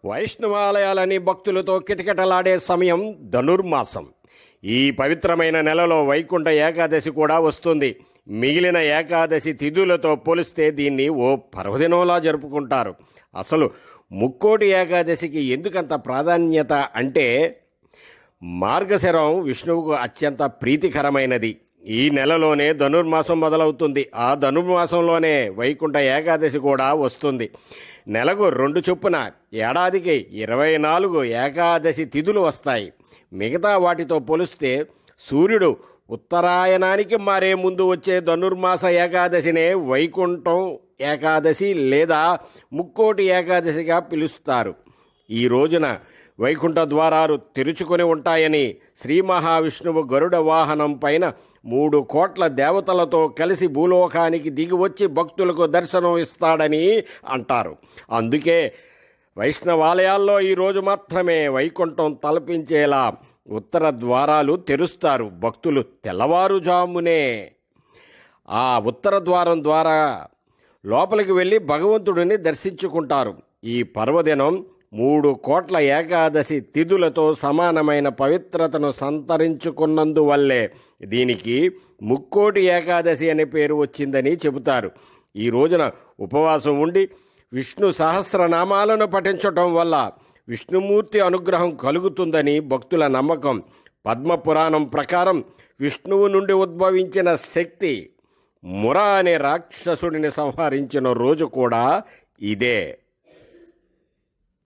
వైష్ణవాలయాలని భక్తులతో కిటకిటలాడే సమయం ధనుర్మాసం. ఈ పవిత్రమైన నెలలో వైకుంఠ ఏకాదశి కూడా వస్తుంది. మిగిలిన ఏకాదశి తిథులతో పోలిస్తే దీన్ని ఓ పర్వదినంలా జరుపుకుంటారు. అసలు ముక్కోటి ఏకాదశికి ఎందుకంత ప్రాధాన్యత అంటే, మార్గశిరం విష్ణువుకు అత్యంత ప్రీతికరమైనది. ఈ నెలలోనే ధనుర్మాసం మొదలవుతుంది. ఆ ధనుర్మాసంలోనే వైకుంఠ ఏకాదశి కూడా వస్తుంది. నెలకు 2 చొప్పున ఏడాదికి 24 ఏకాదశి తిథులు వస్తాయి. మిగతా వాటితో పోలిస్తే సూర్యుడు ఉత్తరాయణానికి మారే ముందు వచ్చే ధనుర్మాస ఏకాదశినే వైకుంఠం ఏకాదశి లేదా ముక్కోటి ఏకాదశిగా పిలుస్తారు. ఈ రోజున వైకుంఠ ద్వారాలు తెరుచుకొని ఉంటాయని, శ్రీ మహావిష్ణువు గరుడ వాహనం పైన 3 కోట్ల దేవతలతో కలిసి భూలోకానికి దిగివచ్చి భక్తులకు దర్శనం ఇస్తాడని అంటారు. అందుకే వైష్ణవాలయాల్లో ఈరోజు మాత్రమే వైకుంఠం తలపించేలా ఉత్తర ద్వారాలు తెరుస్తారు. భక్తులు తెల్లవారుజామునే ఆ ఉత్తర ద్వారం ద్వారా లోపలికి వెళ్ళి భగవంతుడిని దర్శించుకుంటారు. ఈ పర్వదినం 3 కోట్ల ఏకాదశి తిథులతో సమానమైన పవిత్రతను సంతరించుకున్నందువల్లే దీనికి ముక్కోటి ఏకాదశి అనే పేరు వచ్చిందని చెబుతారు. ఈ రోజున ఉపవాసం ఉండి విష్ణు సహస్రనామాలను పఠించటం వల్ల విష్ణుమూర్తి అనుగ్రహం కలుగుతుందని భక్తుల నమ్మకం. పద్మపురాణం ప్రకారం విష్ణువు నుండి ఉద్భవించిన శక్తి ముర అనే రాక్షసుడిని సంహరించిన రోజు కూడా ఇదే.